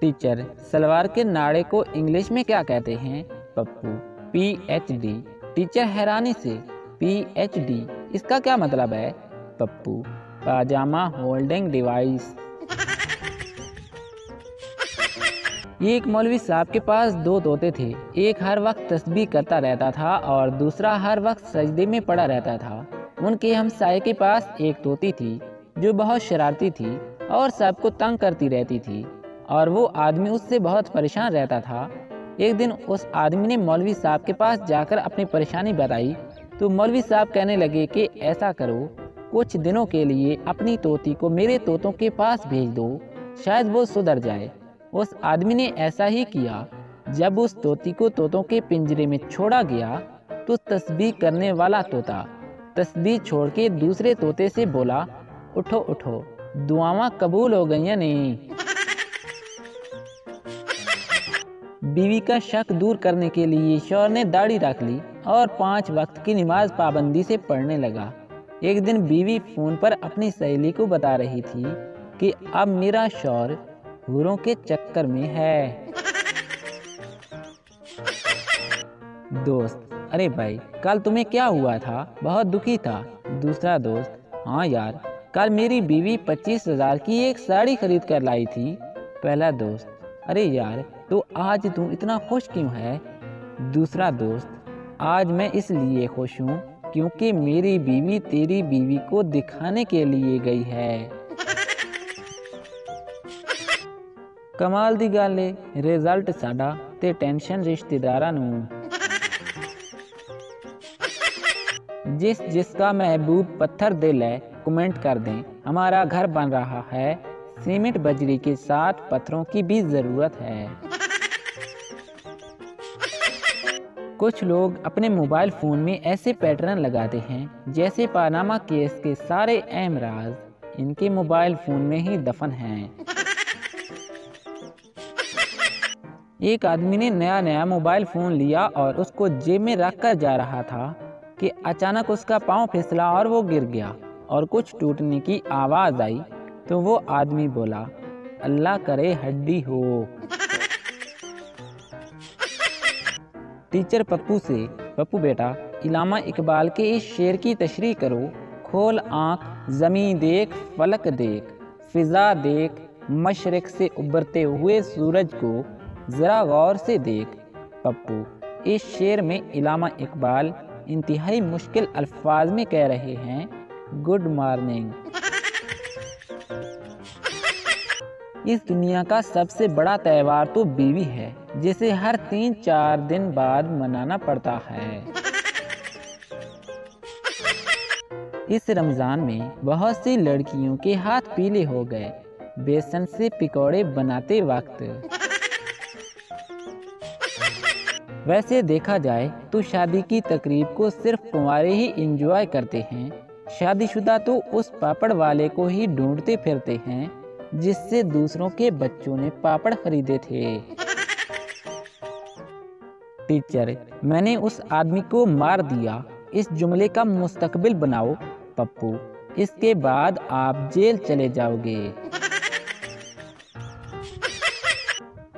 Teacher, salwar के नाड़े को English में क्या कहते हैं? पप्पू, PhD। टीचर हैरानी से, PhD इसका क्या मतलब है? पप्पू, पाजामा होल्डिंग डिवाइस। एक मौलवी साहब के पास दो तोते थे। एक हर वक्त तस्बीह करता रहता था और दूसरा हर वक्त सजदे में पड़ा रहता था। उनके हमसाये के पास एक तोती थी जो बहुत शरारती थी और सबको तंग करती रहती थी और वो आदमी उससे बहुत परेशान रहता था। एक दिन उस आदमी ने मौलवी साहब के पास जाकर अपनी परेशानी बताई तो मौलवी साहब कहने लगे कि ऐसा करो, कुछ दिनों के लिए अपनी तोती को मेरे तोतों के पास भेज दो, शायद वो सुधर जाए। उस आदमी ने ऐसा ही किया। जब उस तोती को तोतों के पिंजरे में छोड़ा गया तो तस्बीह करने वाला तोता तस्बीह छोड़ के दूसरे तोते से बोला, उठो उठो, दुआवां कबूल हो गई नहीं। बीवी का शक दूर करने के लिए शौहर ने दाढ़ी रख ली और 5 वक्त की नमाज पाबंदी से पढ़ने लगा। एक दिन बीवी फोन पर अपनी सहेली को बता रही थी कि अब मेरा शौहर हूरों के चक्कर में है। दोस्त, अरे भाई कल तुम्हें क्या हुआ था? बहुत दुखी था। दूसरा दोस्त, हाँ यार, कल मेरी बीवी 25,000 की एक साड़ी खरीद कर लाई थी। पहला दोस्त, अरे यार तो आज तू इतना खुश क्यों है? दूसरा दोस्त, आज मैं इसलिए खुश हूँ क्योंकि मेरी बीवी तेरी बीवी को दिखाने के लिए गई है। कमाल दी गल है, रिजल्ट साडा ते टेंशन रिश्तेदारां नूं। जिसका महबूब पत्थर दिल है, कमेंट कर दें। हमारा घर बन रहा है, सीमेंट बजरी के साथ पत्थरों की भी जरूरत है। कुछ लोग अपने मोबाइल फोन में ऐसे पैटर्न लगाते हैं जैसे पानामा केस के सारे अहम राज इनके मोबाइल फोन में ही दफन हैं। एक आदमी ने नया मोबाइल फोन लिया और उसको जेब में रख कर जा रहा था कि अचानक उसका पांव फिसला और वो गिर गया और कुछ टूटने की आवाज आई तो वो आदमी बोला, अल्लाह करे हड्डी हो। टीचर पप्पू से, पप्पू बेटा, इलामा इकबाल के इस शेर की तशरीह करो। खोल आँख, ज़मीं देख, फलक देख, फिजा देख, मशरिक से उभरते हुए सूरज को ज़रा गौर से देख। पप्पू, इस शेर में इलामा इकबाल इंतहाई मुश्किल अल्फाज में कह रहे हैं, गुड मॉर्निंग। इस दुनिया का सबसे बड़ा त्यौहार तो बीवी है, जिसे हर 3-4 दिन बाद मनाना पड़ता है। इस रमजान में बहुत सी लड़कियों के हाथ पीले हो गए बेसन से पकौड़े बनाते वक्त। वैसे देखा जाए तो शादी की तकरीब को सिर्फ कुंवारे ही एंजॉय करते हैं। शादीशुदा तो उस पापड़ वाले को ही ढूंढते फिरते हैं जिससे दूसरों के बच्चों ने पापड़ खरीदे थे। टीचर, मैंने उस आदमी को मार दिया, इस जुमले का मुस्तकबिल बनाओ। पप्पू, इसके बाद आप जेल चले जाओगे।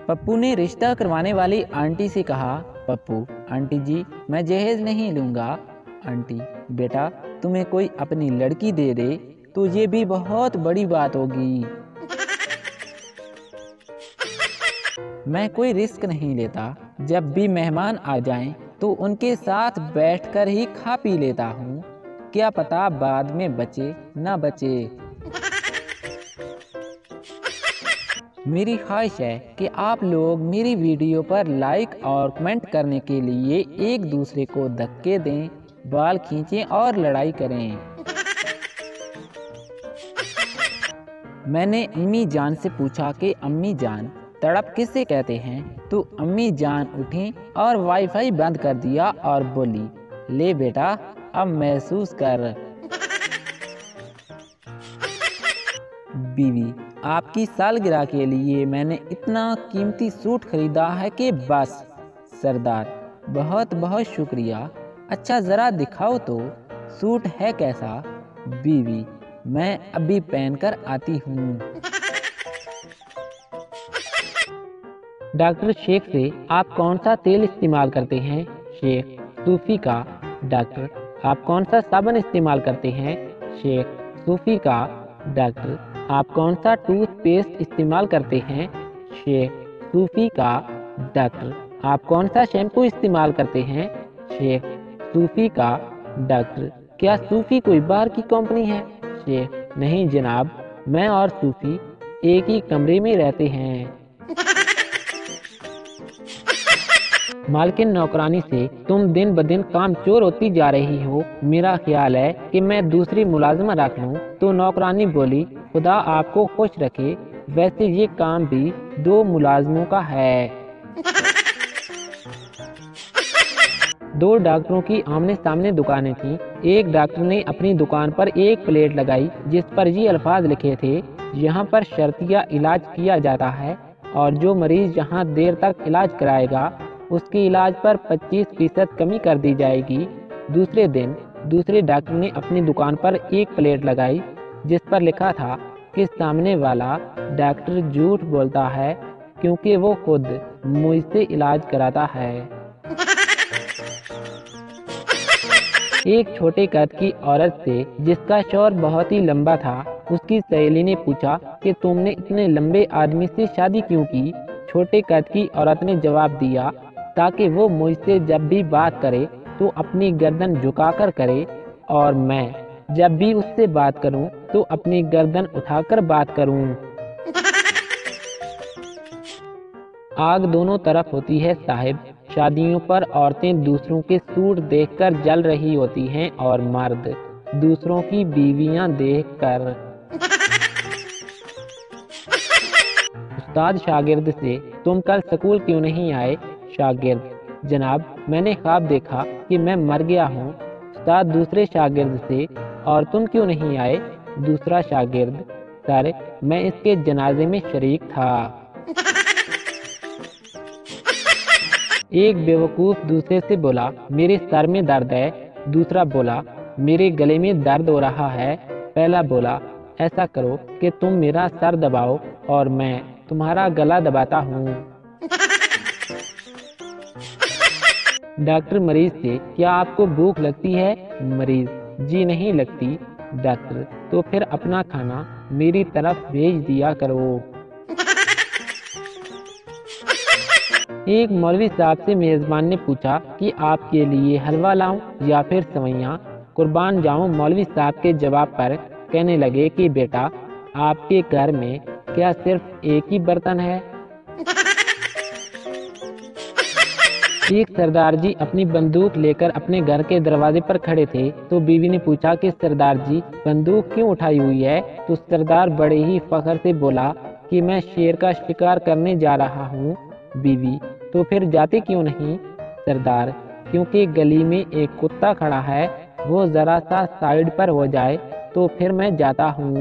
पप्पू ने रिश्ता करवाने वाली आंटी से कहा, पप्पू आंटी जी मैं जहेज नहीं लूँगा। आंटी, बेटा तुम्हें कोई अपनी लड़की दे दे तो ये भी बहुत बड़ी बात होगी। मैं कोई रिस्क नहीं लेता, जब भी मेहमान आ जाएं तो उनके साथ बैठकर ही खा पी लेता हूँ, क्या पता बाद में बचे ना बचे। मेरी ख्वाहिश है कि आप लोग मेरी वीडियो पर लाइक और कमेंट करने के लिए एक दूसरे को धक्के दें, बाल खींचें और लड़ाई करें। मैंने अम्मी जान से पूछा कि अम्मी जान तड़प किसे कहते हैं, तो अम्मी जान उठी और वाईफाई बंद कर दिया और बोली, ले बेटा अब महसूस कर। बीवी, आपकी सालगिरह के लिए मैंने इतना कीमती सूट खरीदा है कि बस। सरदार, बहुत बहुत शुक्रिया, अच्छा ज़रा दिखाओ तो सूट है कैसा। बीवी, मैं अभी पहनकर आती हूँ। डॉक्टर शेख से, आप कौन सा तेल इस्तेमाल करते हैं? शेख, सूफी का। डॉक्टर, आप कौन सा साबुन इस्तेमाल करते हैं? शेख, सूफी का। डॉक्टर, आप कौन सा टूथपेस्ट इस्तेमाल करते हैं? शेख, सूफी का। डॉक्टर, आप कौन सा शैम्पू इस्तेमाल करते हैं? शेख, सूफी का। डॉक्टर, क्या सूफी कोई बाहर की कंपनी है? शेख, नहीं जनाब, मैं और सूफी एक ही कमरे में रहते हैं। मालकिन नौकरानी से, तुम दिन ब दिन काम चोर होती जा रही हो, मेरा ख्याल है कि मैं दूसरी मुलाजिमा रख लूं। तो नौकरानी बोली, खुदा आपको खुश रखे, वैसे ये काम भी 2 मुलाजमों का है। 2 डॉक्टरों की आमने सामने दुकानें थीं। एक डॉक्टर ने अपनी दुकान पर एक प्लेट लगाई जिस पर ये अल्फाज लिखे थे, यहाँ पर शर्तिया इलाज किया जाता है और जो मरीज यहाँ देर तक इलाज कराएगा उसके इलाज पर 25% कमी कर दी जाएगी। दूसरे दिन दूसरे डॉक्टर ने अपनी दुकान पर एक प्लेट लगाई जिस पर लिखा था कि सामने वाला डॉक्टर झूठ बोलता है क्योंकि वो खुद मुझसे इलाज कराता है। एक छोटे कद की औरत से जिसका शौहर बहुत ही लंबा था, उसकी सहेली ने पूछा कि तुमने इतने लंबे आदमी से शादी क्यों की? छोटे कद की औरत ने जवाब दिया, ताकि वो मुझसे जब भी बात करे तो अपनी गर्दन झुकाकर करे और मैं जब भी उससे बात करूं तो अपनी गर्दन उठाकर बात करूं। आग दोनों तरफ होती है साहिब। शादियों पर औरतें दूसरों के सूट देखकर जल रही होती हैं और मर्द दूसरों की बीवियां देखकर। उस्ताद शागिर्द से, तुम कल स्कूल क्यों नहीं आए? शागिर्द, जनाब मैंने ख्वाब देखा कि मैं मर गया हूँ। उस्ताद दूसरे शागिर्द से, और तुम क्यों नहीं आए? दूसरा शागिर्द, सर मैं इसके जनाजे में शरीक था। एक बेवकूफ दूसरे से बोला, मेरे सर में दर्द है। दूसरा बोला, मेरे गले में दर्द हो रहा है। पहला बोला, ऐसा करो कि तुम मेरा सर दबाओ और मैं तुम्हारा गला दबाता हूँ। डॉक्टर मरीज से, क्या आपको भूख लगती है? मरीज, जी नहीं लगती। डॉक्टर, तो फिर अपना खाना मेरी तरफ भेज दिया करो। एक मौलवी साहब से मेजबान ने पूछा कि आपके लिए हलवा लाऊं या फिर सवैयां? कुर्बान जाऊं मौलवी साहब के जवाब पर कहने लगे कि बेटा, आपके घर में क्या सिर्फ एक ही बर्तन है? एक सरदार जी अपनी बंदूक लेकर अपने घर के दरवाजे पर खड़े थे तो बीवी ने पूछा कि सरदार जी बंदूक क्यों उठाई हुई है? तो सरदार बड़े ही फख्र से बोला कि मैं शेर का शिकार करने जा रहा हूँ। बीवी, तो फिर जाते क्यों नहीं? सरदार, क्योंकि गली में एक कुत्ता खड़ा है, वो जरा सा साइड पर हो जाए तो फिर मैं जाता हूँ।